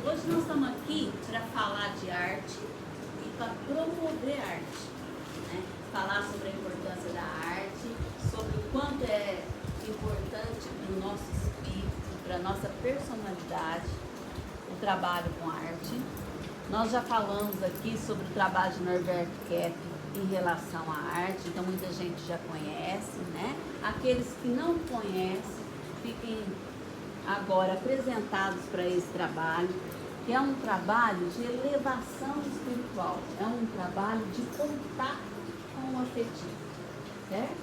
Hoje nós estamos aqui para falar de arte e para promover arte, né? Falar sobre a importância da arte, sobre o quanto é importante para o nosso espírito, para a nossa personalidade, o trabalho com arte. Nós já falamos aqui sobre o trabalho de Norberto Kepp em relação à arte, então muita gente já conhece, né? Aqueles que não conhecem, fiquem agora apresentados para esse trabalho, que é um trabalho de elevação espiritual, é um trabalho de contato com o afetivo, certo?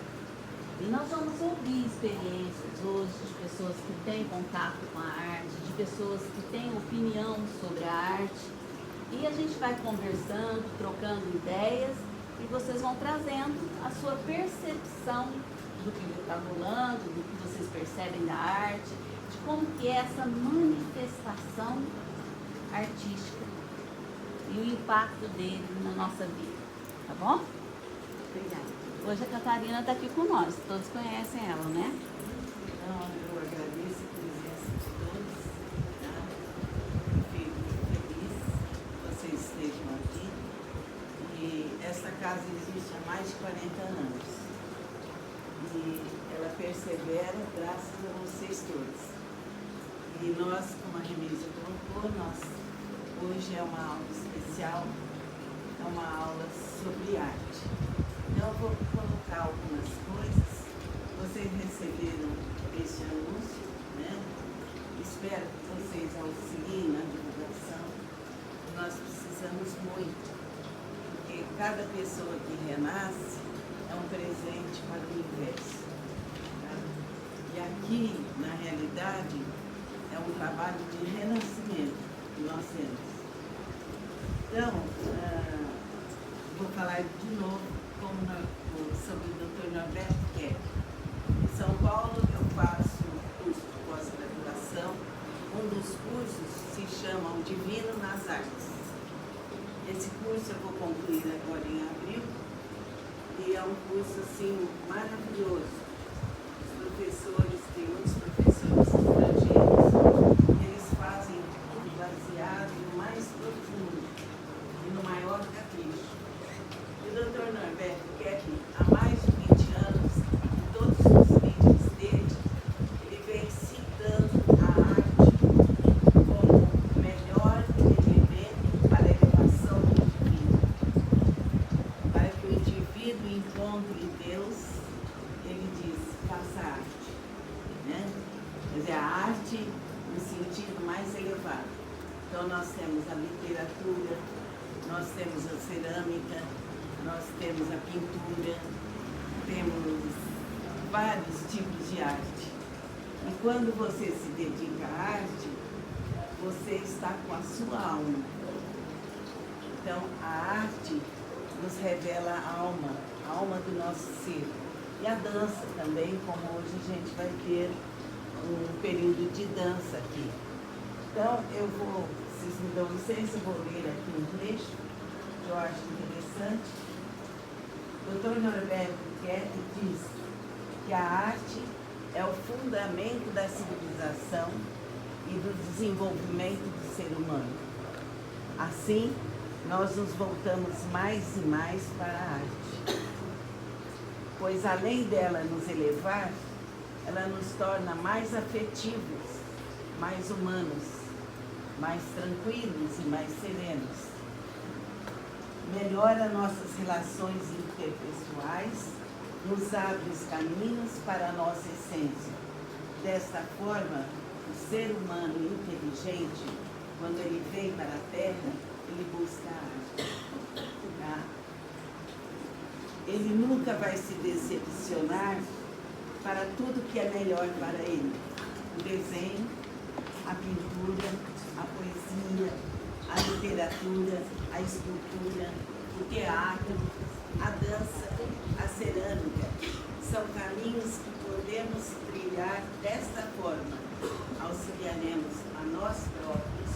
E nós vamos ouvir experiências hoje de pessoas que têm contato com a arte, de pessoas que têm opinião sobre a arte, e a gente vai conversando, trocando ideias, e vocês vão trazendo a sua percepção do que está rolando, do que vocês percebem da arte, de como que é essa manifestação artística e o impacto dele na nossa vida, tá bom? Obrigada. Hoje a Catarina está aqui com nós, todos conhecem ela, né? Então, eu agradeço a presença de todos, tá? Fico muito feliz que vocês estejam aqui. E essa casa existe há mais de 40 anos. E ela persevera graças a vocês todos. E nós, como a Remísia colocou, hoje é uma aula especial, é uma aula sobre arte. Então eu vou colocar algumas coisas. Vocês receberam este anúncio, né? Espero que vocês auxiliem na divulgação. Nós precisamos muito, porque cada pessoa que renasce é um presente para o universo. Tá? E aqui, na realidade, é um trabalho de renascimento que nós temos. Então, vou falar de novo sobre o Dr. Norberto Kepp. Em São Paulo, eu faço curso de pós-graduação. Um dos cursos se chama O Divino nas Artes. Esse curso eu vou concluir agora em abril. E é um curso, assim, maravilhoso. Os professores, tem muitos professores estrangeiros, eles fazem tudo baseado no mais profundo e no maior capricho. E o Dr. Norberto Kepp, há mais de 20 anos, em todos os vídeos dele, ele vem citando a arte como o melhor elemento para a elevação do indivíduo. Para que o indivíduo encontre Deus, ele diz, faça arte. Né? Quer dizer, a arte no sentido mais elevado. Então nós temos a literatura, nós temos a cerâmica, nós temos a pintura, temos vários tipos de arte. E quando você se dedica à arte, você está com a sua alma. Então a arte nos revela a alma do nosso ser. E a dança também, como hoje a gente vai ter um período de dança aqui. Então, vocês me dão licença, eu vou ler aqui um trecho, que eu acho interessante. O Dr. Norberto Kepp diz que a arte é o fundamento da civilização e do desenvolvimento do ser humano. Assim, nós nos voltamos mais e mais para a arte. Pois além dela nos elevar, ela nos torna mais afetivos, mais humanos, mais tranquilos e mais serenos. Melhora nossas relações interpessoais, nos abre os caminhos para a nossa essência. Desta forma, o ser humano inteligente, quando ele vem para a Terra, ele busca a arte. Tá? Ele nunca vai se decepcionar para tudo que é melhor para ele. O desenho, a pintura, a poesia, a literatura, a escultura, o teatro, a dança, a cerâmica. São caminhos que podemos trilhar desta forma. Auxiliaremos a nós próprios,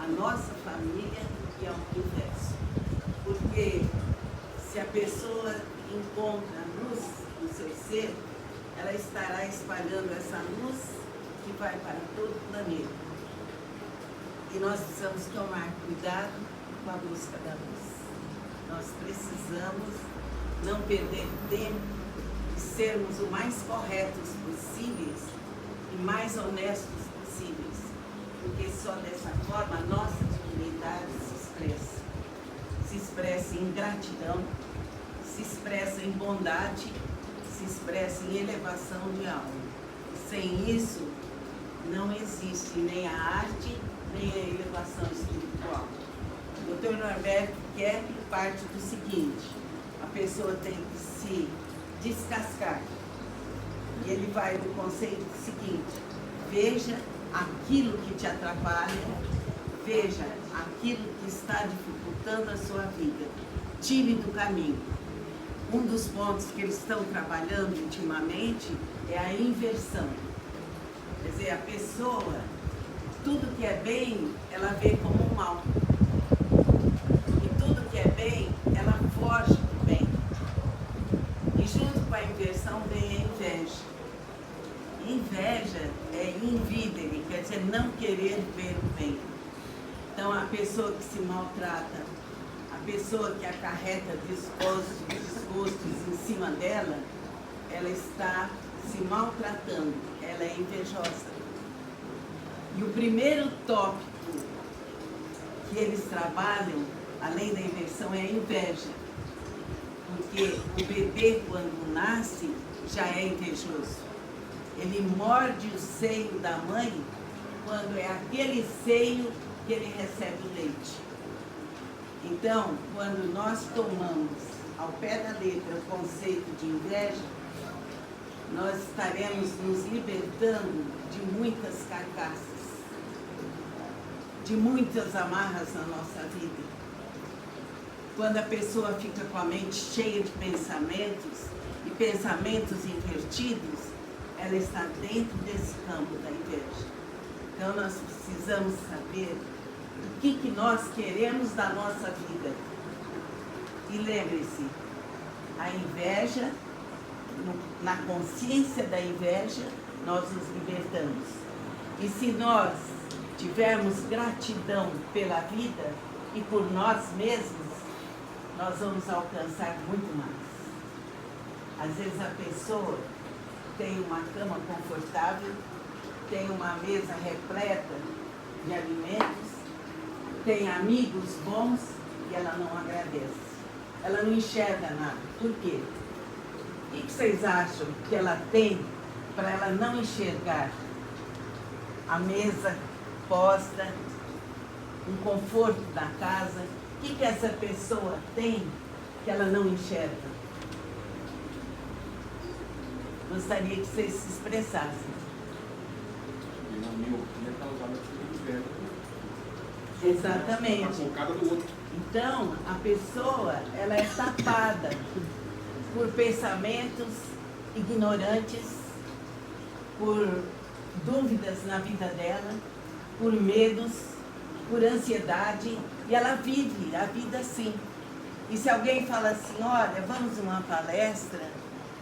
a nossa família e ao universo. Porque se a pessoa encontra a luz no seu ser, ela estará espalhando essa luz que vai para todo o planeta. E nós precisamos tomar cuidado com a busca da luz. Nós precisamos não perder tempo e sermos o mais corretos possíveis e mais honestos possíveis, porque só dessa forma a nossa dignidade se expressa em gratidão, se expressa em bondade, se expressa em elevação de alma. Sem isso, não existe nem a arte, nem a elevação espiritual. O Dr. Norberto quer que parte do seguinte: a pessoa tem que se descascar. E ele vai do conceito seguinte: veja aquilo que te atrapalha, veja aquilo que está dificultando a sua vida, tire do caminho. Um dos pontos que eles estão trabalhando ultimamente é a inversão. Quer dizer, a pessoa, tudo que é bem, ela vê como mal. E tudo que é bem, ela foge do bem. E junto com a inversão vem a inveja. Inveja é invidere, quer dizer, não querer ver o bem. Então, a pessoa que se maltrata, a pessoa que acarreta desgostos em cima dela, ela está se maltratando, ela é invejosa. E o primeiro tópico que eles trabalham, além da inversão, é a inveja. Porque o bebê, quando nasce, já é invejoso. Ele morde o seio da mãe quando é aquele seio que ele recebe o leite. Então, quando nós tomamos ao pé da letra o conceito de inveja, nós estaremos nos libertando de muitas carcaças, de muitas amarras na nossa vida. Quando a pessoa fica com a mente cheia de pensamentos e pensamentos invertidos, ela está dentro desse campo da inveja. Então nós precisamos saber o que nós queremos da nossa vida. E lembre-se, a inveja, na consciência da inveja, nós nos libertamos. E se nós tivermos gratidão pela vida e por nós mesmos, nós vamos alcançar muito mais. Às vezes a pessoa tem uma cama confortável, tem uma mesa repleta de alimentos, tem amigos bons e ela não agradece. Ela não enxerga nada. Por quê? O que vocês acham que ela tem para ela não enxergar? A mesa posta, um conforto da casa. O que essa pessoa tem que ela não enxerga? Gostaria que vocês se expressassem. Na minha opinião, é causada pelo inveja. Exatamente. A focada do outro. Então, a pessoa, ela é tapada por pensamentos ignorantes, por dúvidas na vida dela, por medos, por ansiedade, e ela vive a vida assim. E se alguém fala assim, olha, vamos a uma palestra,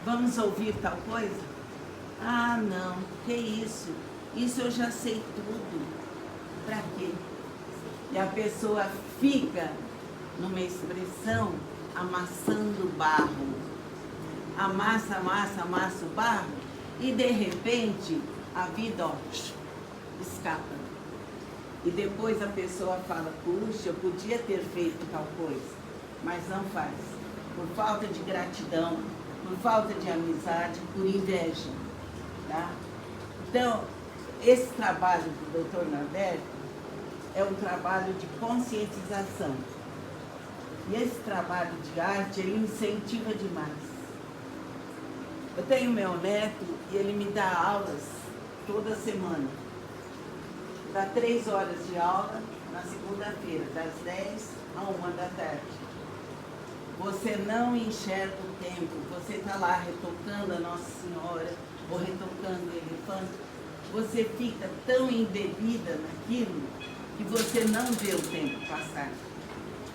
vamos ouvir tal coisa? Ah, não, que isso? Isso eu já sei tudo. Para quê? E a pessoa fica numa expressão amassando barro. Amassa, amassa, amassa o barro e de repente a vida, ó, escapa. E depois a pessoa fala, puxa, eu podia ter feito tal coisa, mas não faz. Por falta de gratidão, por falta de amizade, por inveja. Tá? Então, esse trabalho do Dr. Norberto é um trabalho de conscientização. E esse trabalho de arte, ele incentiva demais. Eu tenho meu neto e ele me dá aulas toda semana. Dá 3 horas de aula na segunda-feira, das 10 a 1 da tarde. Você não enxerga o tempo, você está lá retocando a Nossa Senhora ou retocando o elefante, você fica tão embebida naquilo que você não vê o tempo passar.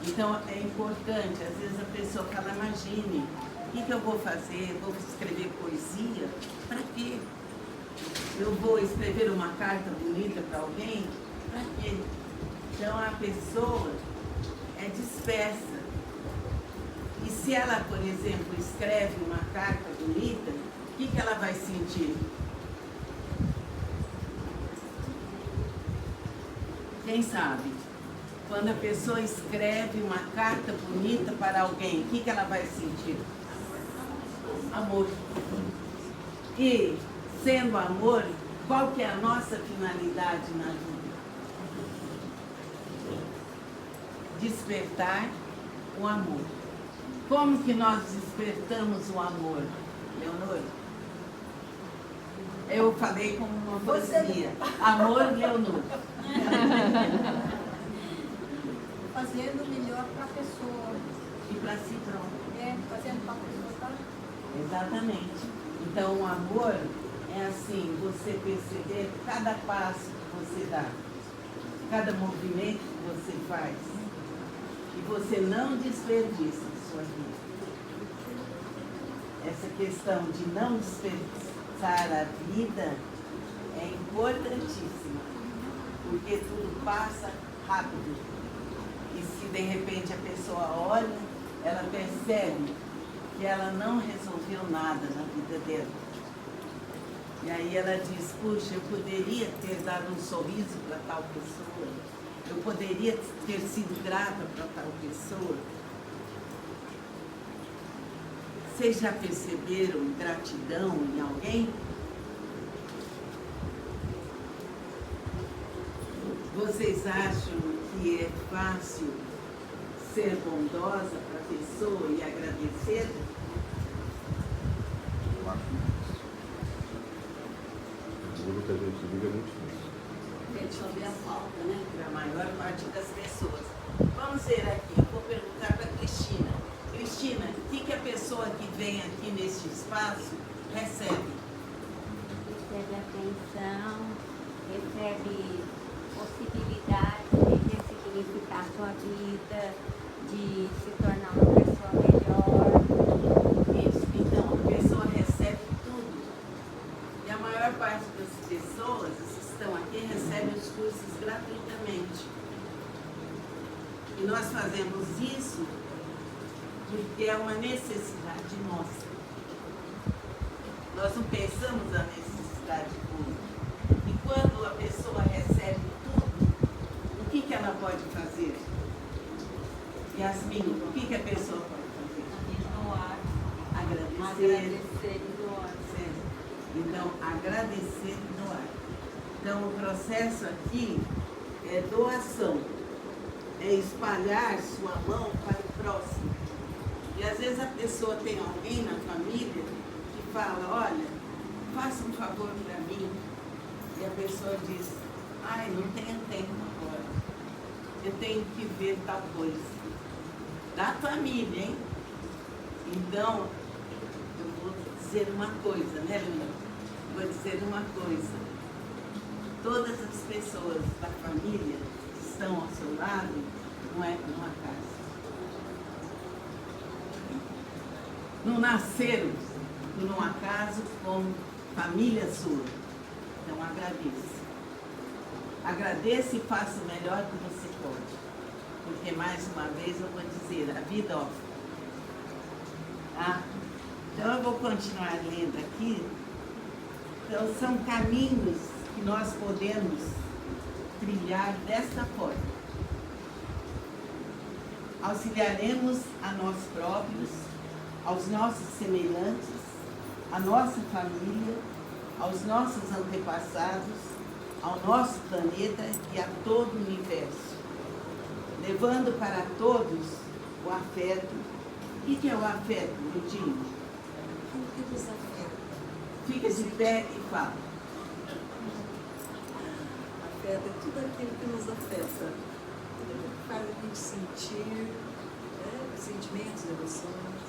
Então é importante, às vezes a pessoa fala, imagine, o que eu vou fazer? Vou escrever poesia? Para quê? Eu vou escrever uma carta bonita para alguém? Para quê? Então a pessoa é dispersa. E se ela, por exemplo, escreve uma carta bonita, o que ela vai sentir? Quem sabe? Quando a pessoa escreve uma carta bonita para alguém, o que ela vai sentir? Amor. E, sendo amor, qual que é a nossa finalidade na vida? Despertar o amor. Como que nós despertamos o amor, Leonor? Eu falei como uma poesia. Amor, Leonor. Fazendo melhor para a pessoa. E para si próprio. Fazendo para a pessoa, tá? Exatamente. Então o amor é assim, você perceber cada passo que você dá, cada movimento que você faz. E você não desperdiça a sua vida. Essa questão de não desperdiçar a vida é importantíssima, porque tudo passa rápido. E se de repente a pessoa olha, ela percebe que ela não resolveu nada na vida dela. E aí ela diz, puxa, eu poderia ter dado um sorriso para tal pessoa, eu poderia ter sido grata para tal pessoa. Vocês já perceberam gratidão em alguém? Vocês acham que é fácil ser bondosa para a pessoa e agradecer? Eu acho isso. Tudo que a gente vive é muito difícil. Resolver a falta, né? Para a maior parte das pessoas. Vamos ver aqui, eu vou perguntar para a Cristina. Cristina, o que a pessoa que vem aqui neste espaço recebe? Recebe atenção, recebe possibilidade de ressignificar a sua vida, de se tornar uma pessoa melhor. Isso, então, a pessoa recebe tudo. E a maior parte das pessoas que estão aqui recebem os cursos gratuitamente. E nós fazemos isso porque é uma necessidade nossa. Nós não pensamos na necessidade pública. E quando a pessoa recebe tudo, o que ela pode fazer? Yasmin, o que a pessoa pode fazer? Doar. Agradecer. Agradecer e doar. Certo. Então, agradecer e doar. Então, o processo aqui é doação. É espalhar sua mão para o próximo. E às vezes a pessoa tem alguém na família que fala, olha, faça um favor para mim. E a pessoa diz, ai, não tenho tempo agora. Eu tenho que ver tal coisa. Da família, hein? Então, eu vou dizer uma coisa, né, Leonor? Vou dizer uma coisa. Todas as pessoas da família que estão ao seu lado não é numa casa. Não nasceram por um acaso como família sua. Então agradeça. Agradeça e faça o melhor que você pode. Porque mais uma vez eu vou dizer, a vida ó. Tá? Então eu vou continuar lendo aqui. Então são caminhos que nós podemos trilhar desta forma. Auxiliaremos a nós próprios, aos nossos semelhantes, à nossa família, aos nossos antepassados, ao nosso planeta e a todo o universo, levando para todos o afeto. O que é o afeto, Ludinho? Tudo que nos afeta. Fica de pé e fala. Afeta é tudo aquilo que nos afeta. Tudo aquilo que faz a gente sentir, né? Sentimentos, emoções.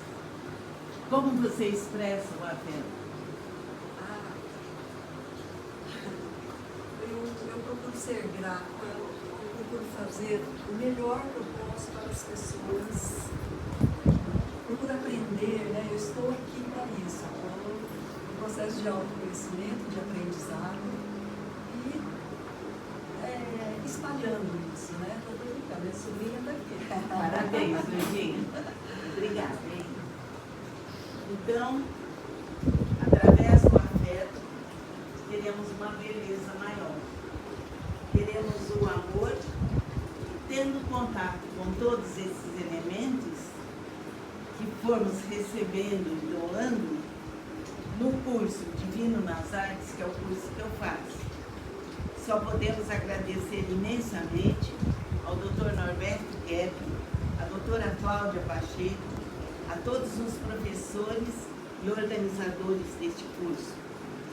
Como você expressa o afeto? Eu procuro ser grata, eu procuro fazer o melhor que eu posso para as pessoas, procuro aprender, né? Eu estou aqui para isso, então, um processo de autoconhecimento, de aprendizado e espalhando isso, né? minha sobrinha está aqui. Parabéns, Virgínia. Obrigada, hein? Então, através do afeto, teremos uma beleza maior. Teremos o amor, e tendo contato com todos esses elementos que formos recebendo e doando no curso Divino nas Artes, que é o curso que eu faço. Só podemos agradecer imensamente ao Dr. Norberto Guedes, à doutora Cláudia Pacheco, a todos os professores e organizadores deste curso,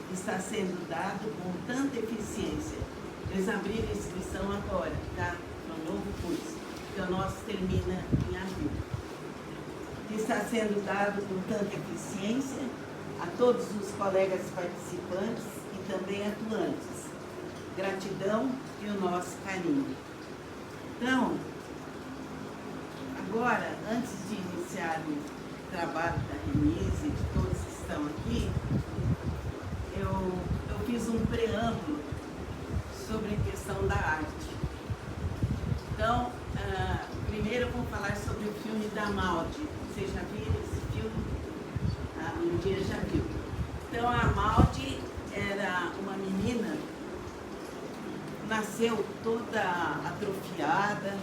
que está sendo dado com tanta eficiência. Eles abriram a inscrição agora, tá? Para um novo curso, que o nosso termina em abril. Que está sendo dado com tanta eficiência a todos os colegas participantes e também atuantes. Gratidão e o nosso carinho. Então, agora, antes de iniciar o trabalho da Renise e de todos que estão aqui, eu fiz um preâmbulo sobre a questão da arte. Então, primeiro eu vou falar sobre o filme da Maldi. Vocês já viram esse filme? A Lindinha já viu. Então, a Maldi era uma menina, nasceu toda atrofiada,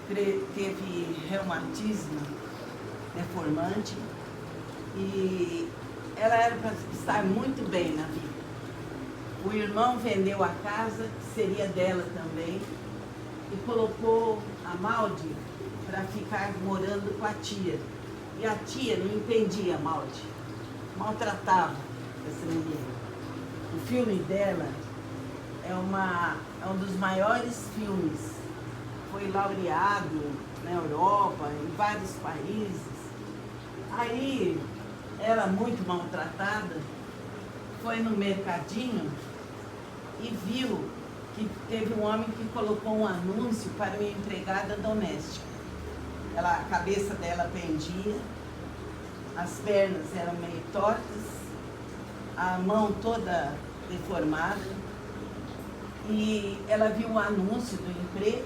teve reumatismo deformante e ela era para estar muito bem na vida. O irmão vendeu a casa, que seria dela também, e colocou a Maldi para ficar morando com a tia. E a tia não entendia a Maldi, maltratava essa menina. O filme dela é um dos maiores filmes, foi laureado na Europa, em vários países. Aí, ela muito maltratada, foi no mercadinho e viu que teve um homem que colocou um anúncio para uma empregada doméstica. A cabeça dela pendia, as pernas eram meio tortas, a mão toda deformada, e ela viu um anúncio do emprego,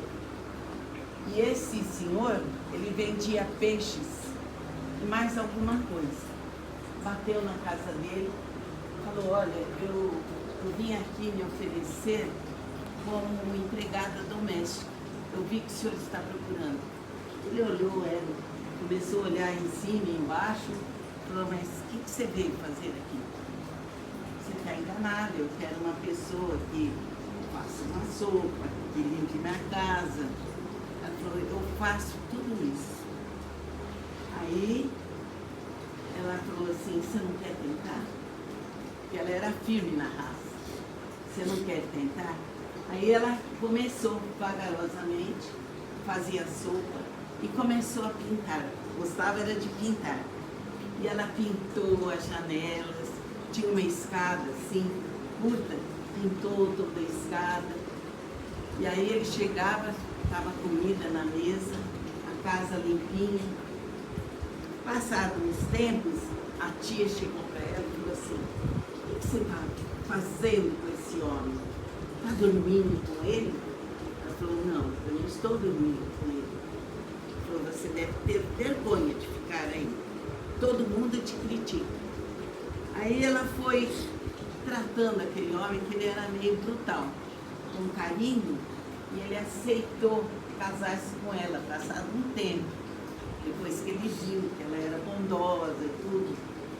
e esse senhor, ele vendia peixes e mais alguma coisa. Bateu na casa dele, falou: olha, eu vim aqui me oferecer como empregada doméstica, eu vi que o senhor está procurando. Ele olhou ela, começou a olhar em cima e embaixo, falou: mas o que você veio fazer aqui? Você está enganada, eu quero uma pessoa que faça uma sopa, que limpe minha casa. Ela falou: eu faço tudo isso. Aí ela falou assim: você não quer tentar? Porque ela era firme na raça. Você não quer tentar? Aí ela começou vagarosamente, fazia sopa e começou a pintar. Gostava era de pintar. E ela pintou as janelas, tinha uma escada assim, curta, pintou toda a escada. E aí ele chegava, estava comida na mesa, a casa limpinha. Passados uns tempos, a tia chegou para ela e falou assim: o que você está fazendo com esse homem? Está dormindo com ele? Ela falou: não, eu não estou dormindo com ele. Ela falou: você deve ter vergonha de ficar aí. Todo mundo te critica. Aí ela foi tratando aquele homem, que ele era meio brutal, com carinho, e ele aceitou casar-se com ela, passado um tempo. Depois que ele viu que ela era bondosa e tudo.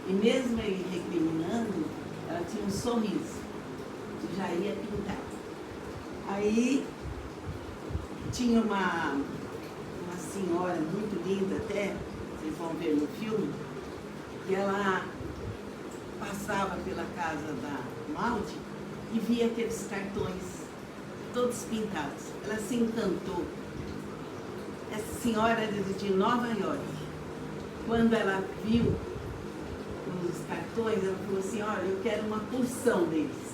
E mesmo ele recriminando, ela tinha um sorriso, e já ia pintar. Aí tinha uma senhora muito linda até, vocês vão ver no filme, que ela passava pela casa da Maldi e via aqueles cartões todos pintados. Ela se encantou. Essa senhora era de Nova York. Quando ela viu os cartões, ela falou assim: olha, eu quero uma porção deles.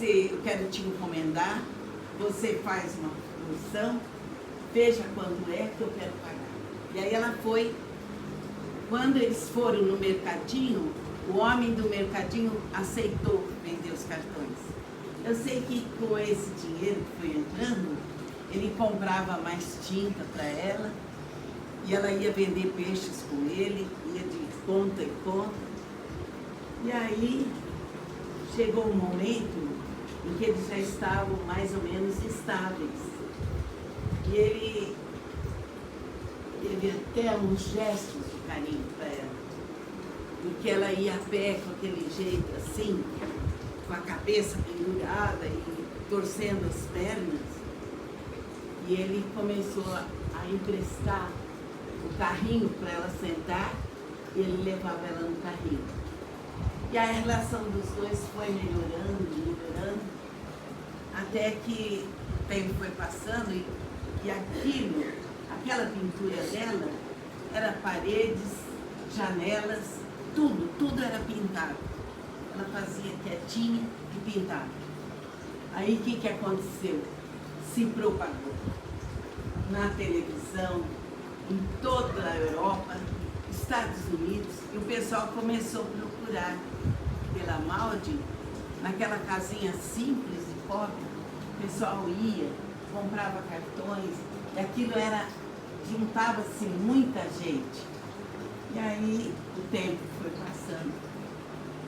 Eu quero te encomendar, você faz uma porção, veja quanto é que eu quero pagar. E aí ela foi. Quando eles foram no mercadinho, o homem do mercadinho aceitou vender os cartões. Eu sei que com esse dinheiro que foi entrando, ele comprava mais tinta para ela, e ela ia vender peixes com ele, ia de conta em conta. E aí chegou um momento em que eles já estavam mais ou menos estáveis. E ele teve até uns gestos de carinho para ela, porque ela ia a pé com aquele jeito assim, com a cabeça pendurada e torcendo as pernas. E ele começou a emprestar o carrinho para ela sentar, e ele levava ela no carrinho. E a relação dos dois foi melhorando, até que o tempo foi passando e aquela pintura dela era paredes, janelas, tudo era pintado. Ela fazia quietinha e pintava. Aí o que aconteceu? Se propagou na televisão, em toda a Europa, Estados Unidos, e o pessoal começou a procurar pela Maldi, naquela casinha simples e pobre. O pessoal ia, comprava cartões, e aquilo juntava-se muita gente. E aí o tempo foi passando.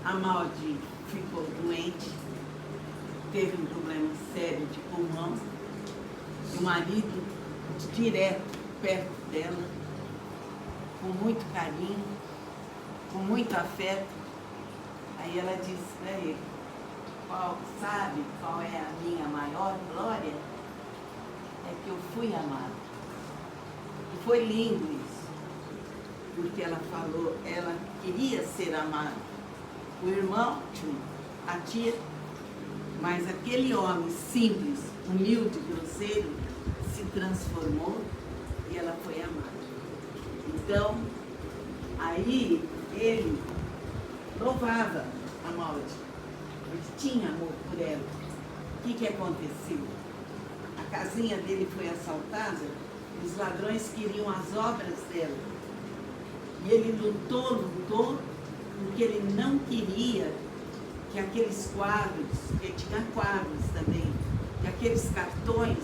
A Maldi ficou doente, teve um problema sério de pulmão, e o marido direto perto dela, com muito carinho, com muito afeto. Aí ela disse para ele: sabe qual é a minha maior glória? É que eu fui amada. E foi lindo isso, porque ela falou, ela queria ser amada. O irmão, a tia, mas aquele homem simples, humilde, grosseiro, se transformou e ela foi amada. Então, aí ele louvava a Maldi, ele tinha amor por ela. O que aconteceu? A casinha dele foi assaltada, os ladrões queriam as obras dela. E ele lutou, porque ele não queria que aqueles quadros, porque tinha quadros também, que aqueles cartões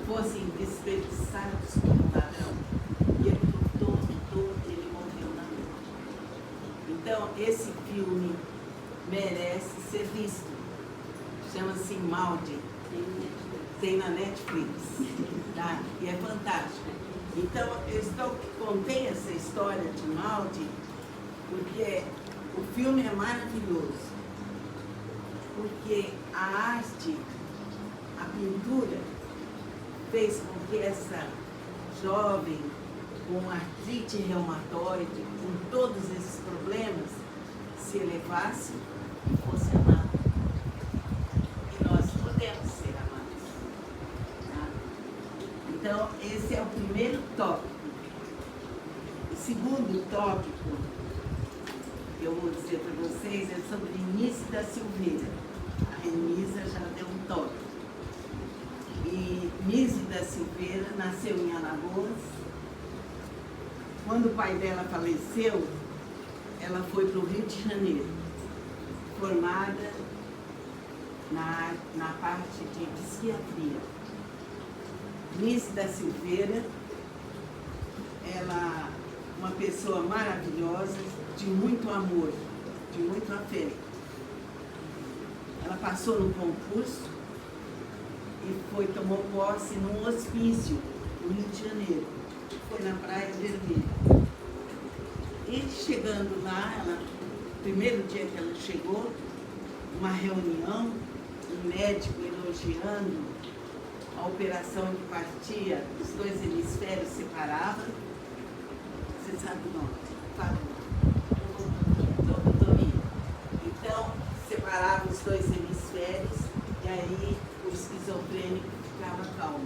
fossem desperdiçados por um ladrão. E ele lutou, e ele morreu na luta. Então, esse filme merece ser visto. Chama-se Maldi. Tem na Netflix. Tá? E é fantástico. Então, eu contei essa história de Maldi porque o filme é maravilhoso. Porque a arte, a pintura, fez com que essa jovem com artrite reumatoide, com todos esses problemas, se elevasse e fosse amada. E nós podemos ser amados. Tá? Então, esse é o primeiro tópico. O segundo tópico que eu vou dizer para vocês é sobre Nise da Silveira. A Renisa já deu um tópico. E Nise da Silveira nasceu em Alagoas. Quando o pai dela faleceu, ela foi para o Rio de Janeiro, formada na parte de psiquiatria. Nise da Silveira, ela uma pessoa maravilhosa, de muito amor, de muito afeto. Ela passou no concurso e tomou posse num hospício no Rio de Janeiro. Foi na Praia Vermelha. E chegando lá, no primeiro dia que ela chegou, uma reunião, um médico elogiando a operação que partia, os dois hemisférios separavam. Você sabe o nome? Fala. Lobotomia. Então, separava os dois hemisférios e aí o esquizofrênico ficava calmo.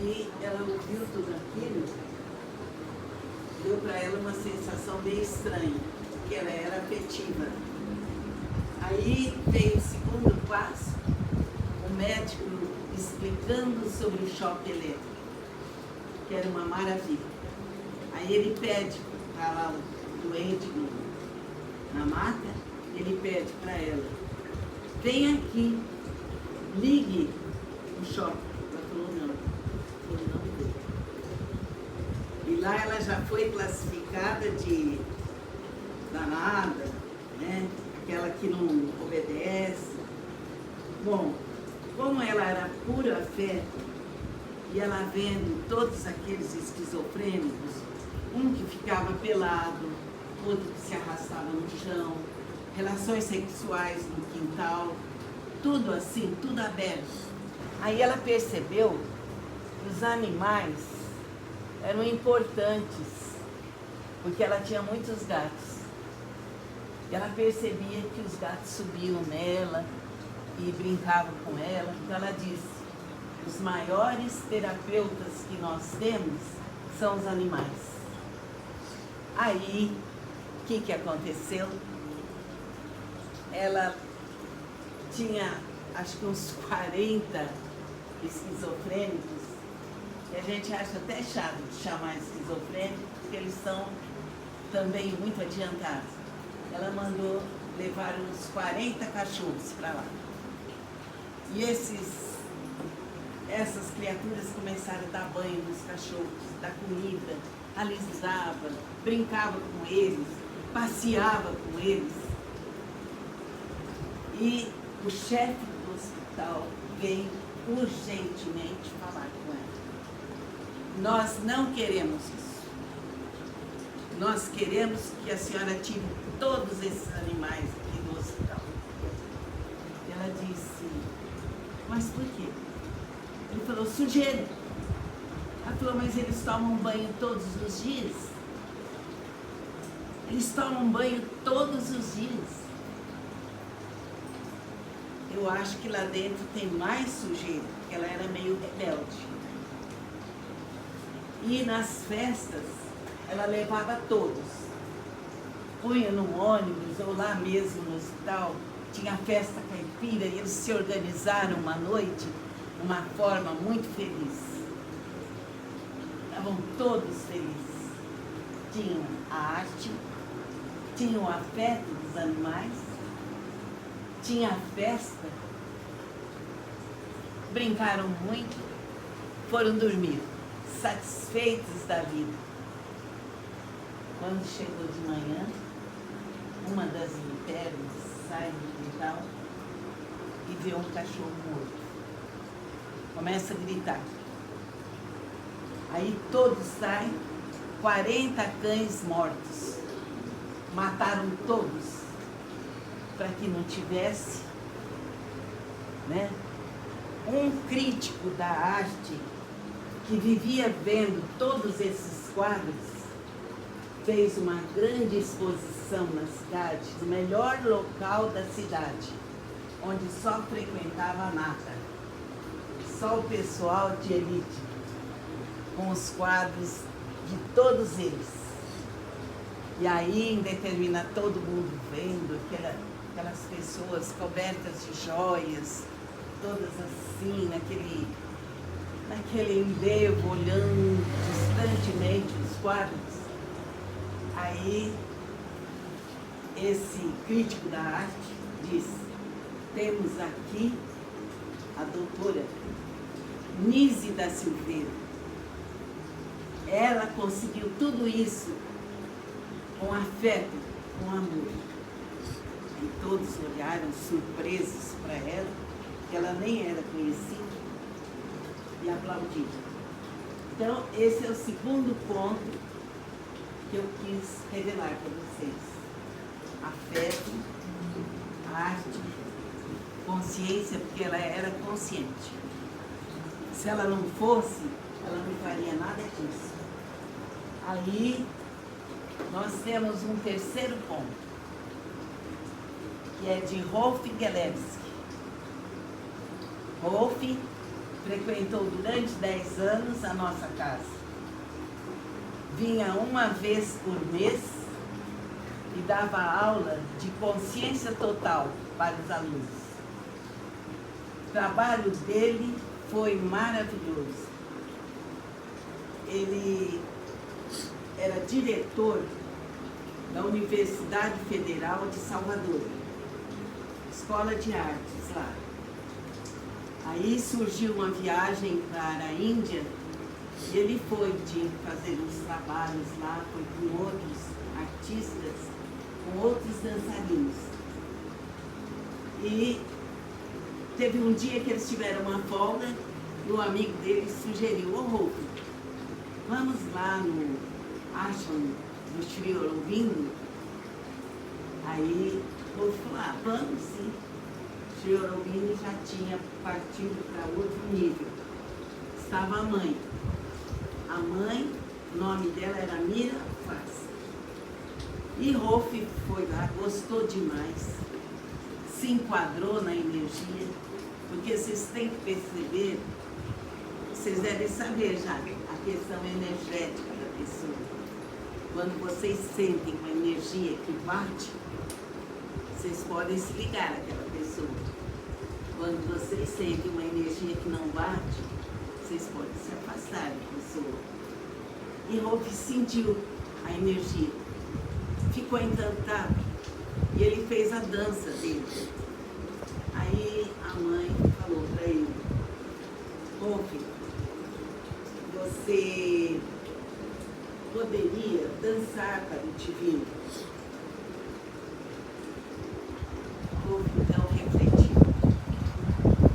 E ela ouviu tudo aquilo, deu para ela uma sensação meio estranha, porque ela era afetiva. Aí veio o segundo passo, o médico explicando sobre o choque elétrico, que era uma maravilha. Aí ele pede para lá o doente na maca, ele pede para ela: vem aqui, ligue no shopping. Ela falou, não. Eu não vou. E lá ela já foi classificada de danada, né? Aquela que não obedece. Bom, como ela era pura fé, e ela vendo todos aqueles esquizofrênicos, um que ficava pelado, outro que se arrastava no chão, relações sexuais no quintal, tudo assim, tudo aberto. Aí ela percebeu que os animais eram importantes, porque ela tinha muitos gatos. E ela percebia que os gatos subiam nela e brincavam com ela. Então ela disse, os maiores terapeutas que nós temos são os animais. Aí, o que aconteceu? Ela tinha, acho que uns 40 esquizofrênicos, que a gente acha até chato de chamar esquizofrênicos, porque eles são também muito adiantados. Ela mandou levar uns 40 cachorros para lá. E essas criaturas começaram a dar banho nos cachorros, dar comida, alisava, brincava com eles, passeava com eles. E o chefe do hospital veio urgentemente falar com ela. Nós não queremos isso. Nós queremos que a senhora tire todos esses animais aqui do hospital. Ela disse, mas por quê? Ele falou, sujeira. Ela falou, mas eles tomam banho todos os dias? Eles tomam banho todos os dias. Eu acho que lá dentro tem mais sujeira, porque ela era meio rebelde. E nas festas, ela levava todos. Punha no ônibus ou lá mesmo no hospital, tinha festa caipira e eles se organizaram uma noite de uma forma muito feliz. Estavam todos felizes. Tinham a arte, tinham o afeto dos animais, tinha a festa, brincaram muito, foram dormir, satisfeitos da vida. Quando chegou de manhã, uma das internas sai do quintal e vê um cachorro morto. Começa a gritar. Aí todos saem, 40 cães mortos. Mataram todos, para que não tivesse, né? Um crítico da arte que vivia vendo todos esses quadros fez uma grande exposição na cidade, no melhor local da cidade, onde só frequentava a nata, só o pessoal de elite, com os quadros de todos eles. E aí, em determinado, todo mundo vendo aquelas pessoas cobertas de joias, todas assim, naquele enlevo, olhando distantemente os quadros. Aí, esse crítico da arte disse, temos aqui a doutora Nise da Silveira. Ela conseguiu tudo isso com afeto, com amor. E todos olharam surpresos para ela, que ela nem era conhecida, e aplaudiram. Então, esse é o segundo ponto que eu quis revelar para vocês. Afeto, arte, consciência, porque ela era consciente. Se ela não fosse, ela não faria nada disso. Aí, nós temos um terceiro ponto, que é de Rolf Gelewski. Rolf frequentou durante 10 anos a nossa casa. Vinha uma vez por mês e dava aula de consciência total para os alunos. O trabalho dele foi maravilhoso. Ele era diretor da Universidade Federal de Salvador, Escola de Artes lá. Aí surgiu uma viagem para a Índia e ele foi de fazer uns trabalhos lá, foi com outros artistas, com outros dançarinos. E teve um dia que eles tiveram uma folga e um amigo dele sugeriu: ô Rolf, vamos lá no ashram do Sri Aurobindo? Aí o Rolf falou: ah, vamos sim. Sri Aurobindo já tinha partido para outro nível. Estava a mãe. A mãe, o nome dela era Mira Faz. E Rolf foi lá, gostou demais, se enquadrou na energia, porque vocês têm que perceber, vocês devem saber já a questão energética da pessoa. Quando vocês sentem uma energia que bate, vocês podem se ligar àquela pessoa. Quando vocês sentem uma energia que não bate, vocês podem se afastar da pessoa. E Rolf sentiu a energia, ficou encantado e ele fez a dança dele. Aí a mãe falou para ele: Rolf, você poderia dançar para o divino? Rolf então refletiu,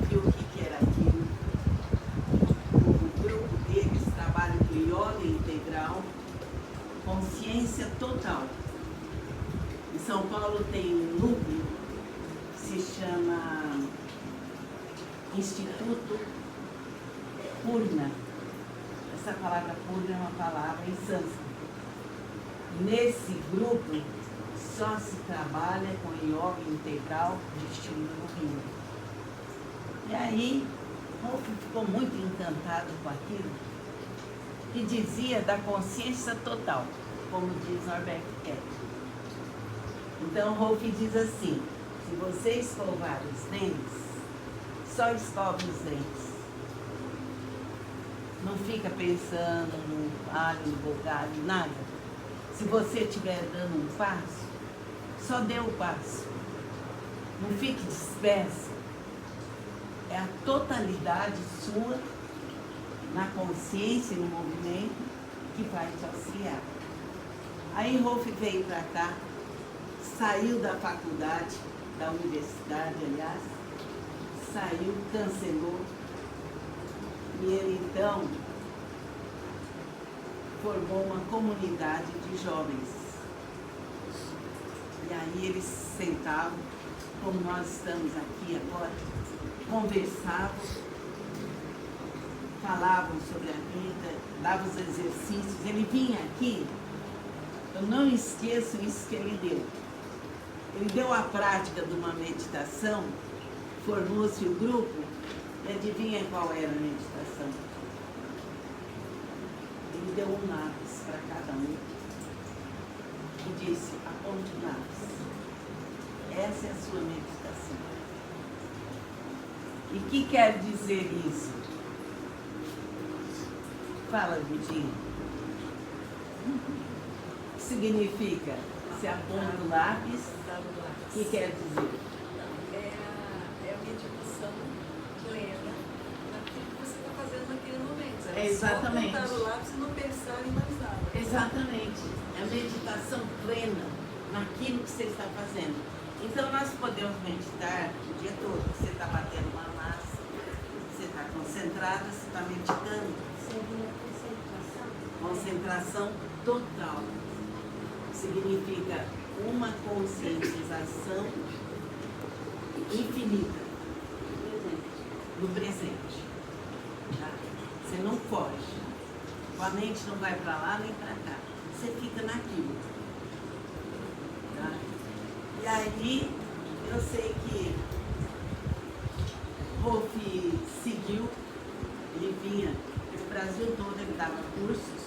viu o que era aquilo. O grupo deles trabalha com yoga integral, consciência total. Em São Paulo tem um núcleo que se chama Instituto Purna. Essa palavra Purna é uma palavra em sânscrito. Nesse grupo só se trabalha com yoga integral de estilo Aurobindo. E aí, Rolf ficou muito encantado com aquilo e dizia da consciência total, como diz Norbert Kerr. Então, Rolf diz assim: se você escovar os dentes, só escove os dentes. Não fica pensando no alho, no bogado, nada. Se você estiver dando um passo, só dê o passo. Não fique disperso. É a totalidade sua, na consciência e no movimento, que vai te auxiliar. Aí Rolf veio para cá, saiu da faculdade, da universidade, aliás, saiu, cancelou. E ele então formou uma comunidade de jovens. E aí eles sentavam, como nós estamos aqui agora, conversavam, falavam sobre a vida, davam os exercícios. Ele vinha aqui, eu não esqueço isso que ele deu. Ele deu a prática de uma meditação, formou-se o grupo, e adivinha qual era a meditação? Ele deu um lápis para cada um e disse: aponte o lápis. Essa é a sua meditação. E o que quer dizer isso? Fala, Vidinho. O que significa? Você aponta o lápis, o que quer dizer? É a meditação plena naquilo que você está fazendo naquele momento. É exatamente. Só apontar o lápis e não pensar em mais nada. Exatamente. É a meditação plena naquilo que você está fazendo. Então nós podemos meditar o dia todo. Você está batendo uma massa, você está concentrada, você está meditando. Seria concentração? Concentração total. Significa uma conscientização infinita no presente. Tá? Você não foge. A mente não vai para lá nem para cá. Você fica naquilo. Tá? E aí, eu sei que Rolf seguiu, ele vinha do Brasil todo, ele dava cursos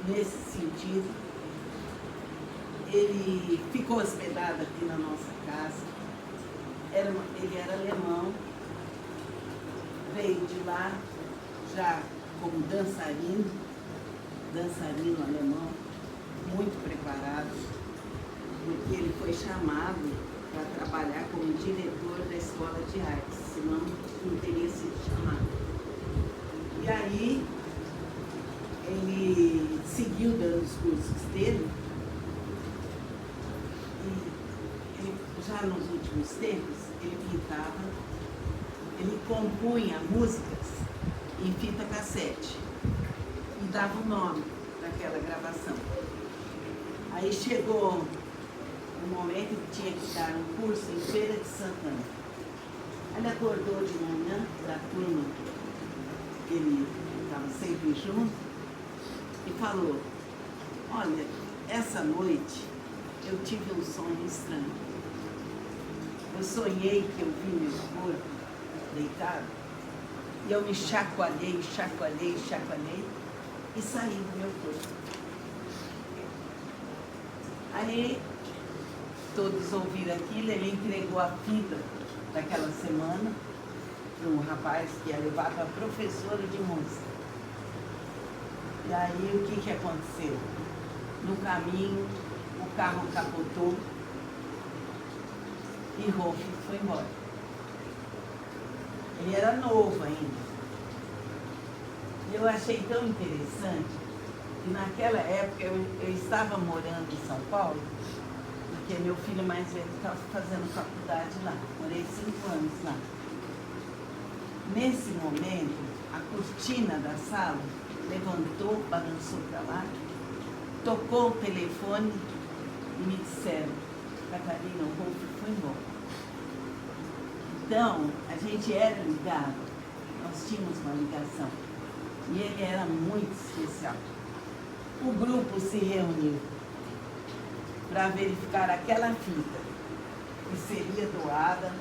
nesse sentido. Ele ficou hospedado aqui na nossa casa. Ele era alemão, veio de lá já como dançarino alemão, muito preparado, porque ele foi chamado para trabalhar como diretor da escola de artes, senão não teria sido os cursos dele. E ele, já nos últimos tempos, ele pintava, ele compunha músicas em fita cassete e dava o nome daquela gravação. Aí chegou um momento que tinha que dar um curso em Feira de Santana. Ele acordou de manhã da turma, que ele estava sempre junto, e falou: olha, essa noite eu tive um sonho estranho. Eu sonhei que eu vi meu corpo deitado, e eu me chacoalhei e saí do meu corpo. Aí todos ouviram aquilo, ele entregou a fita daquela semana para um rapaz que ia levar para a professora de música. E aí o que aconteceu? No caminho, o carro capotou e Rolf foi embora. Ele era novo ainda. E eu achei tão interessante que naquela época eu estava morando em São Paulo, porque meu filho mais velho estava fazendo faculdade lá. Morei 5 anos lá. Nesse momento, a cortina da sala levantou, balançou para lá, tocou o telefone e me disseram: Catarina, o Rolf foi embora. Então, a gente era ligado, nós tínhamos uma ligação. E ele era muito especial. O grupo se reuniu para verificar aquela fita que seria doada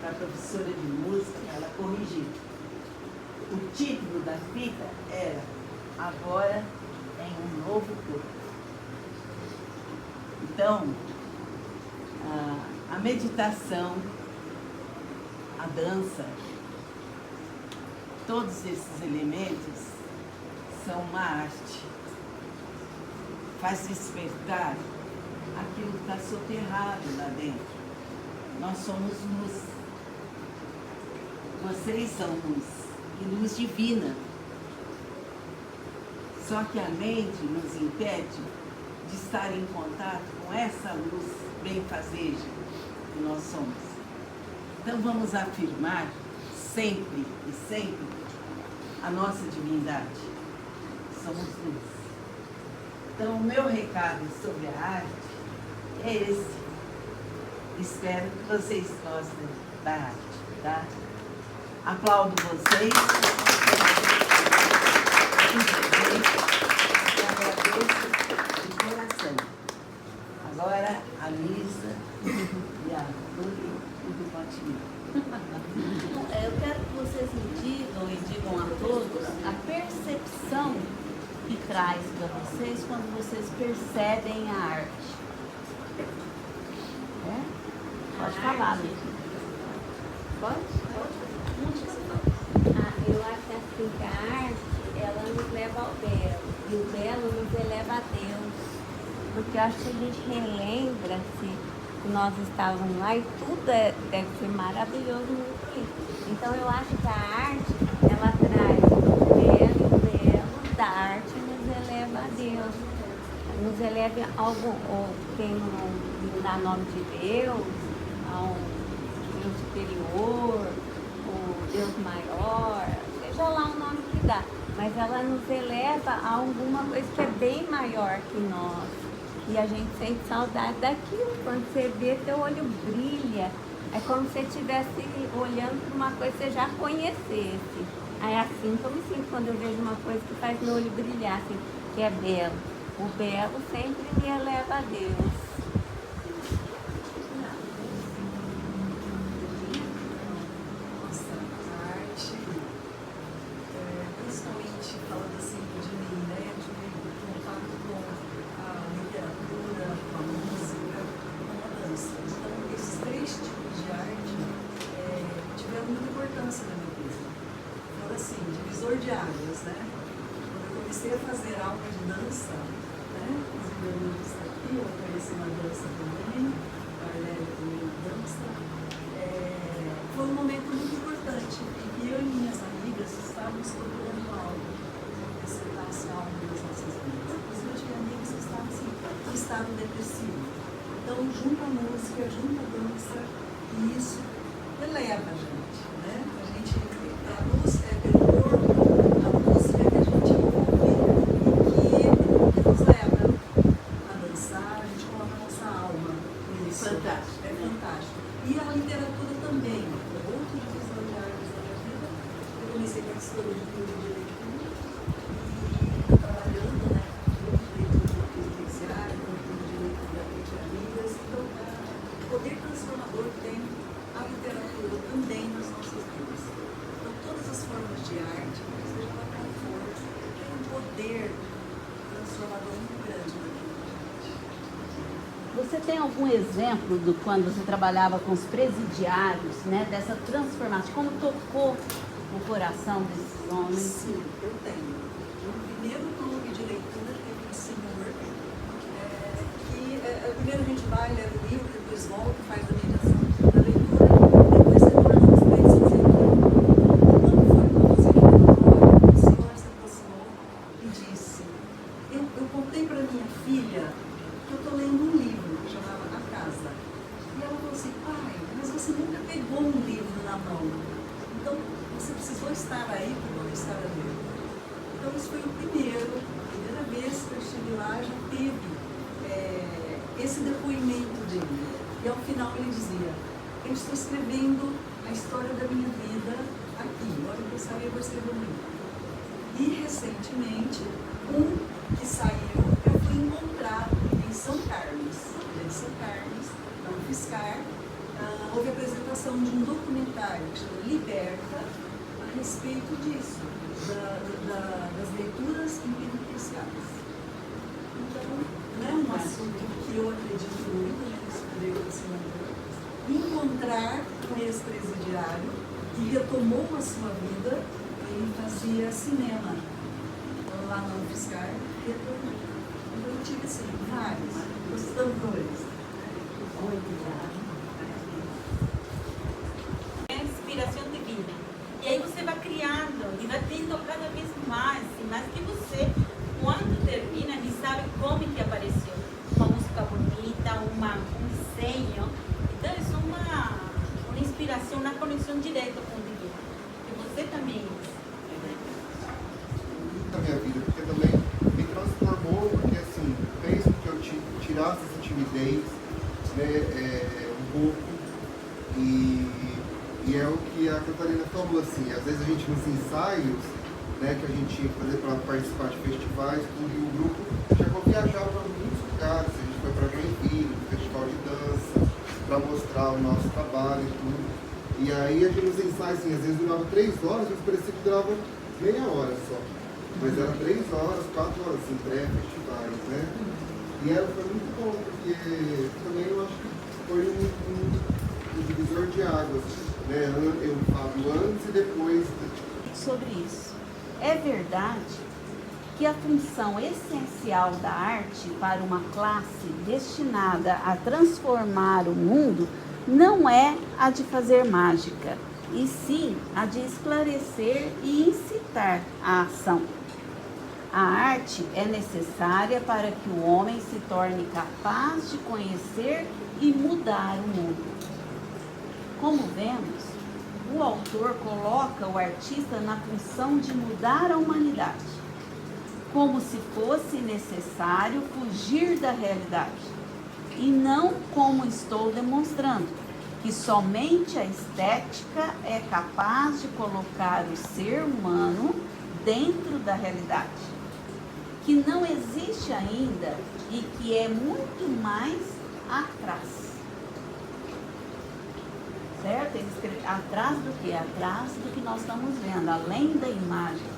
para a professora de música, ela corrigiu. O título da fita era Agora em um Novo Corpo. Então, a meditação, a dança, todos esses elementos são uma arte. Faz despertar aquilo que está soterrado lá dentro. Nós somos luz. Vocês são luz, e luz divina. Só que a mente nos impede de estar em contato com essa luz benfazeja que nós somos. Então vamos afirmar sempre e sempre a nossa divindade. Somos luz. Então o meu recado sobre a arte é esse. Espero que vocês gostem da arte, tá? Aplaudo vocês. E agradeço de coração. Agora a Lisa e a Lúlia do Continente. Eu quero que vocês me digam e digam a todos a percepção que traz para vocês quando vocês percebem a arte. Pode falar, Lúcia. Pode? Eu acho assim que a arte, ela nos leva ao belo, e o belo nos eleva a Deus. Porque eu acho que a gente relembra-se que nós estávamos lá e tudo deve ser maravilhoso, muito lindo. Então eu acho que a arte, ela traz o belo, e o belo da arte nos eleva a Deus. Nos eleva a algum, ou tem um, dá nome de Deus, a um Deus superior, o Deus maior, seja lá o nome que dá, mas ela nos eleva a alguma coisa que é bem maior que nós. E a gente sente saudade daquilo. Quando você vê, teu olho brilha. É como se você estivesse olhando para uma coisa que você já conhecesse. É assim que eu me sinto quando eu vejo uma coisa que faz meu olho brilhar, assim, que é belo. O belo sempre me eleva a Deus. Principalmente falando assim de mim, né, de contato com a literatura, com a música, com a dança. Então, esses 3 tipos de arte tiveram muita importância na minha vida. Então, assim, divisor de águas, né? Quando eu comecei a fazer aula de dança, né, inclusive a Lúcia está aqui, eu conheci uma dança também, a Arlélia também dança. Foi um momento muito importante, em que eu e minhas amigas estávamos procurando algo que acrescentasse algo nas nossas vidas. Inclusive, eu tinha amigas estado depressivo. Então, junta a música, junta a dança, e isso eleva a gente, né? A luz é pelo corpo, a música que a gente ouve e que nos leva a dançar, a gente coloca a nossa alma nisso. Fantástico. É fantástico. E a literatura também, outro divisor de águas da minha vida. Eu comecei com a história de livro de leitura e trabalhando, né, com leitura penitenciária, com de leitura de amigas. Então, o poder transformador tem a literatura também nas nossas vidas. Então, todas as formas de arte, seja lá qual for, tem um poder transformador muito grande na vida da gente. Você tem algum exemplo do quando você trabalhava com os presidiários, né, dessa transformação? Como tocou o coração desses homens? Sim, eu tenho. O primeiro clube de leitura teve um senhor que primeiro a gente vai, leva o livro, depois volta, faz a mediação da leitura, depois você torna os pés fazer aquilo. Quando foi para você que o senhor se aproximou e disse, eu contei para minha filha que eu estou lendo um livro que chamava A Casa. E ela falou assim, pai, mas você nunca pegou um livro na mão. Então, você precisou estar aí para poder estar ali. Então, isso foi a primeira vez que eu estive lá, já teve esse depoimento dele. E ao final ele dizia, eu estou escrevendo a história da minha vida aqui. Olha, eu gostaria de escrever um livro. E recentemente, um que saiu, eu fui encontrar em São Carlos, na UFSCar, houve a apresentação de um documentário que chama Liberta, a respeito disso, das leituras penitenciárias. Então, não é um assunto que eu acredito muito, né, nesse poder transformador. Encontrar com esse presidiário que retomou a sua vida, ele fazia cinema lá na UFSCar, retornou. Então eu tive assim, vários gostadores. É inspiração divina. E aí você vai criando e vai tendo cada vez mais e mais que você, quando termina, nem sabe como que apareceu. Uma música bonita, um desenho. Então isso é uma inspiração, uma conexão direta com o divino. E você também. Na minha vida, porque também me transformou, porque assim, fez com que eu tirasse essa timidez, né, um pouco, e é o que a Catarina falou, assim, às vezes a gente nos ensaios, né, que a gente ia fazer para participar de festivais, tudo, e o grupo chegou a viajar para muitos lugares, a gente foi para Joinville, no festival de dança, para mostrar o nosso trabalho e tudo, e aí a gente nos ensaios, assim, às vezes durava 3 horas, mas parecia que durava meia hora só. Mas era 3 horas, 4 horas, assim, pré-festivais, né? E foi muito bom, porque também eu acho que foi um divisor de águas, né? Eu falo antes e depois. Sobre isso. É verdade que a função essencial da arte para uma classe destinada a transformar o mundo não é a de fazer mágica, e sim a de esclarecer e incitar a ação. A arte é necessária para que o homem se torne capaz de conhecer e mudar o mundo. Como vemos, o autor coloca o artista na função de mudar a humanidade, como se fosse necessário fugir da realidade, e não como estou demonstrando, que somente a estética é capaz de colocar o ser humano dentro da realidade, que não existe ainda e que é muito mais atrás. Certo? Ele escreve atrás do que? Atrás do que nós estamos vendo, além da imagem.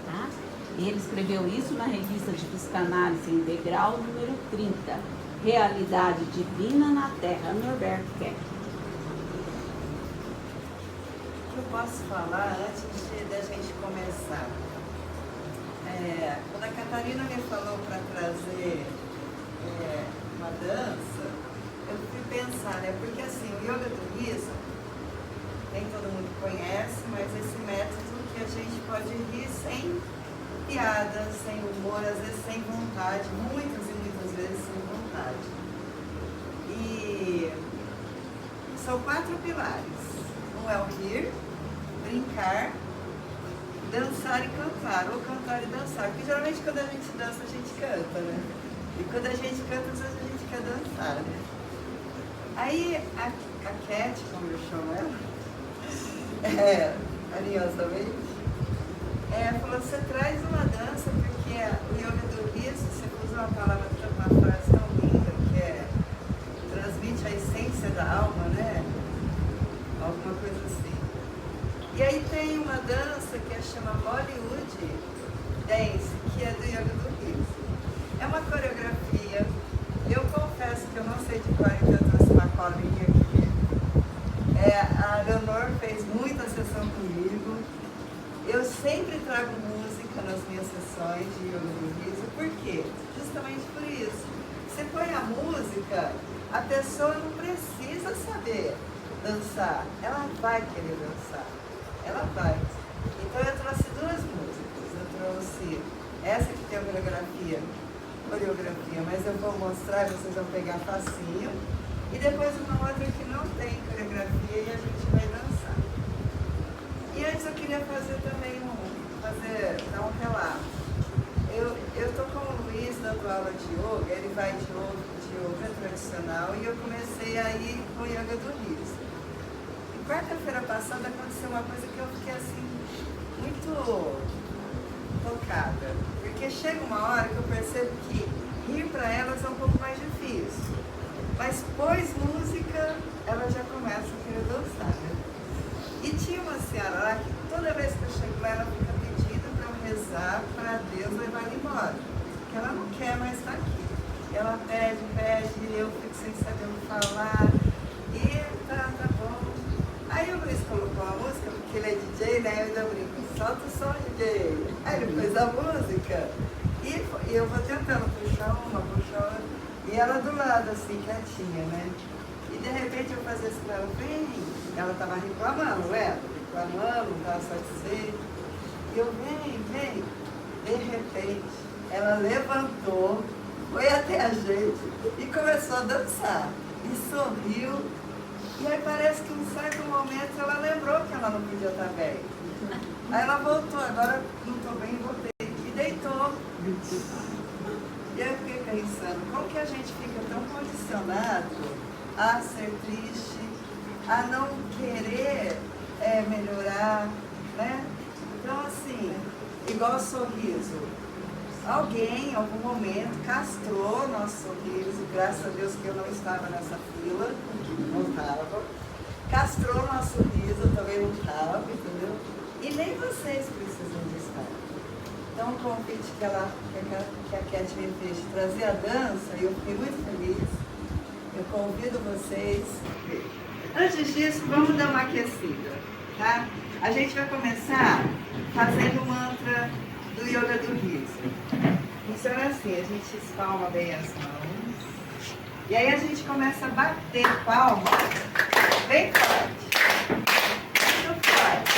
Tá? E ele escreveu isso na revista de Psicanálise Integral, número 30, Realidade Divina na Terra, Norberto Keck. Eu posso falar antes da gente começar. Quando a Catarina me falou para trazer uma dança, eu fui pensar, né? Porque assim, o yoga do riso, nem todo mundo conhece, mas esse método que a gente pode rir sem piada, sem humor, às vezes sem vontade, muitas e muitas vezes sem vontade. E são 4 pilares. Um é o rir, brincar, dançar e cantar, ou cantar e dançar. Porque geralmente quando a gente dança, a gente canta, né? E quando a gente canta, às vezes a gente quer dançar, né? Aí a Cat, como eu chamo ela, carinhosamente, falou, você traz uma dança, porque o yoga do riso, você usa uma palavra, uma frase tão linda, que é transmite a essência da alma, né? Alguma coisa assim. E aí tem uma dança que chama Bollywood Dance, que é do yoga do riso. É uma coreografia. Eu confesso que eu não sei de cor, então eu trouxe uma colinha aqui. A Leonor fez muita sessão comigo. Eu sempre trago música nas minhas sessões de yoga do riso. Por quê? Justamente por isso. Você põe a música, a pessoa não precisa saber dançar. Ela vai querer dançar. Ela vai. Então eu trouxe 2 músicas. Eu trouxe essa que tem a coreografia, mas eu vou mostrar, vocês vão pegar facinho. E depois uma outra que não tem coreografia e a gente vai dançar. E antes eu queria fazer também dar um relato. Eu tô com o Luiz dando aula de yoga, ele vai de yoga tradicional e eu comecei a ir com o yoga do riso. E quarta-feira passada aconteceu uma coisa que eu fiquei assim, muito tocada. Porque chega uma hora que eu percebo que rir para elas é um pouco mais difícil. Mas pôs música, ela já começa a querer dançar, né? E tinha uma senhora lá que toda vez que eu chego lá, ela fica pedindo para eu rezar para Deus levar ela embora. Porque ela não quer mais estar aqui. Ela pede, e eu fico sem saber o que falar. E tá bom. Aí o Luiz colocou a música, porque ele é DJ, né? Eu ainda brinco, solta o som, DJ. Aí ele pôs a música. E eu vou tentando puxar uma. E ela do lado, assim, quietinha, né? E de repente eu fazia assim pra ela, vem. Ela tava reclamando, não tava satisfeita. E eu, vem. De repente, ela levantou, foi até a gente e começou a dançar. E sorriu. E aí parece que em um certo momento ela lembrou que ela não podia estar bem. Aí ela voltou, agora não estou bem, voltei. E deitou. E eu fiquei pensando, como que a gente fica tão condicionado a ser triste, a não querer melhorar, né? Então assim, igual sorriso. Alguém, em algum momento, castrou nosso sorriso, graças a Deus que eu não estava nessa fila, não estava. Castrou nosso sorriso, eu também não estava, entendeu? E nem vocês precisam de estar. Então, o convite que a Cat me fez de trazer a dança, eu fiquei muito feliz. Eu convido vocês. Antes disso, vamos dar uma aquecida, tá? A gente vai começar fazendo o mantra do yoga do riso. Funciona assim, a gente espalma bem as mãos. E aí a gente começa a bater palma bem forte. Muito forte.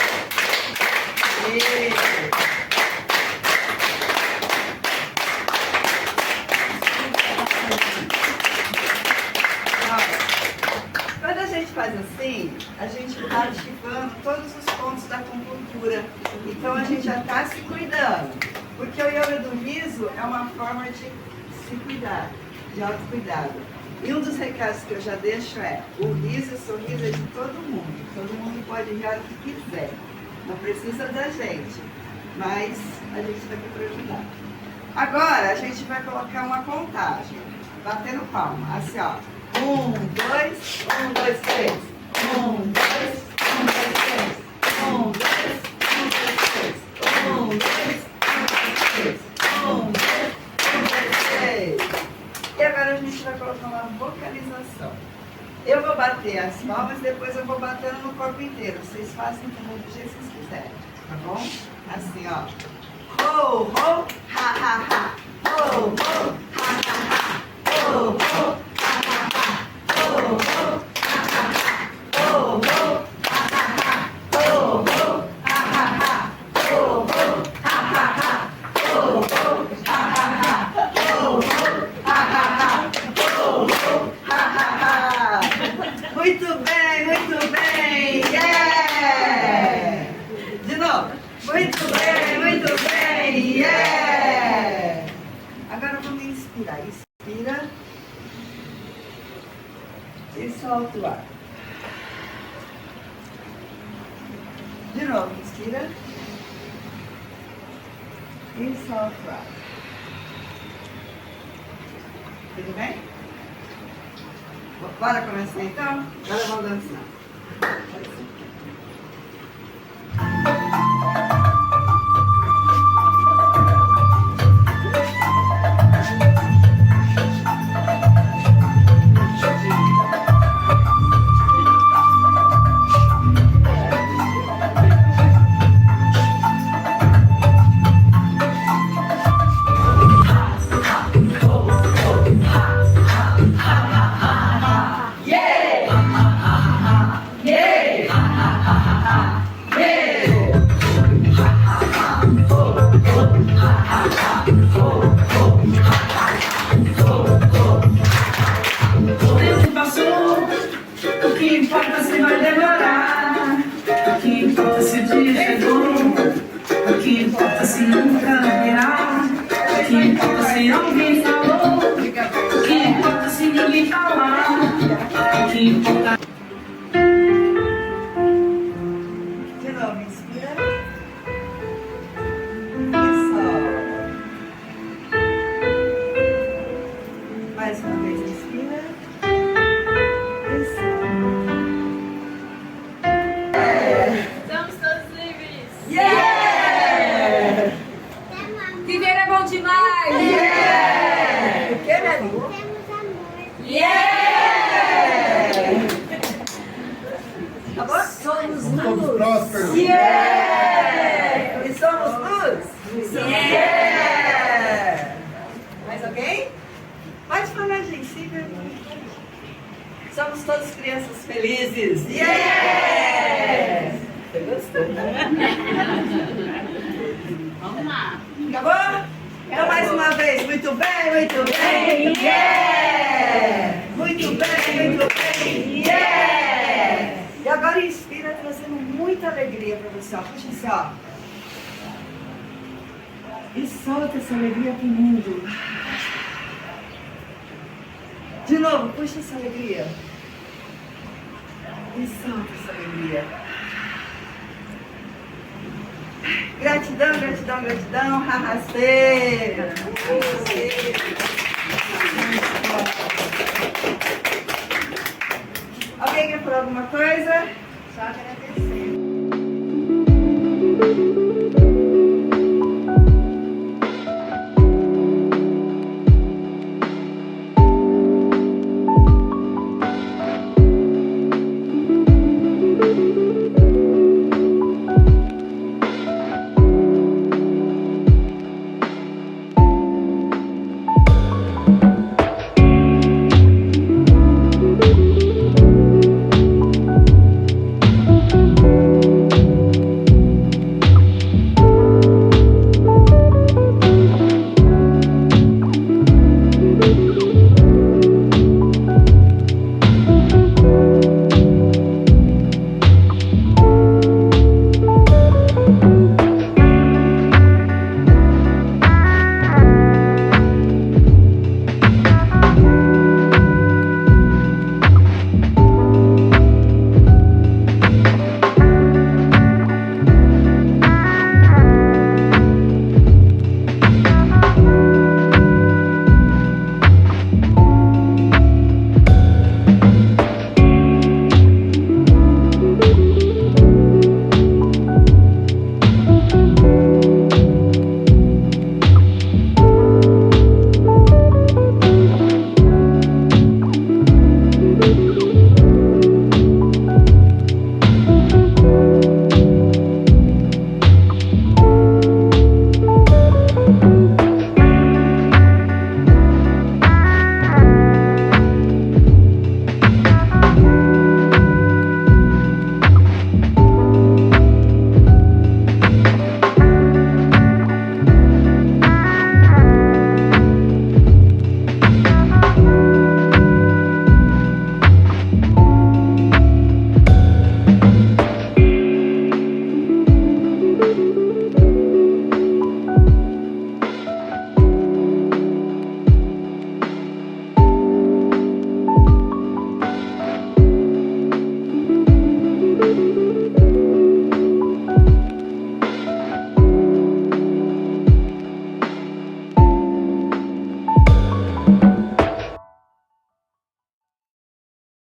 Quando a gente faz assim, a gente está ativando todos os pontos da acupuntura. Então a gente já está se cuidando. Porque o yoga do riso é uma forma de se cuidar, de autocuidado. E um dos recados que eu já deixo é, o riso e o sorriso é de todo mundo. Todo mundo pode rir a hora que quiser. Não precisa da gente, mas a gente está aqui para ajudar. Agora a gente vai colocar uma contagem, batendo palma, assim ó. 1, 2, 1, 2, 3. 1, 2, 1, 2, 3. 1, 2, 1, 2, 3. 1, 2, 1, 2, 3. 1, 2, 1, 2, 3. E agora a gente vai colocar uma vocalização. Eu vou bater as palmas, depois eu vou batendo no corpo inteiro. Vocês fazem do jeito que vocês quiserem, tá bom? Assim, ó. Ho, ho, ha, ha, ha. Ho, ho, ha, ha, ha. Ho, ho, ha, ha, ha. Ho, ho, ha, ha, ha. Ho, ho, ha, ha, ha. Ho, ho, ha, ha, ha. Ho, ho, ha, ha, ha. De novo, inspira. E solta. Tudo bem? Bora começar então? Agora vamos dançar. O tempo passou, o que importa se vai demorar, o que importa se o dia chegou, o que importa se nunca virá, o que importa se alguém falou, o que importa se ninguém falar, o que importa. De novo, inspira. E solta. Mais uma vez, inspira. E solta. Estamos todos livres. Yeah! Viver é bom demais! Yeah! O que, minha língua? Temos amor. Yeah! Tá bom? Somos Somos luz! prósperos. Yeah! E somos luz? Yeah! Mais alguém? Pode falar, gente. Siga. Somos todos crianças felizes. Yeah! Você gostou? Vamos lá. Acabou? Então, mais uma vez. Muito bem, muito bem. Yeah! Muito bem, muito bem. Yeah! E agora inspira, trazendo muita alegria para você. Ó. Puxa assim, ó. E solta essa alegria pro mundo. De novo, puxa essa alegria. E solta essa alegria. Gratidão, gratidão, gratidão. Arrastei. Alguém quer falar alguma coisa? Só agradecer.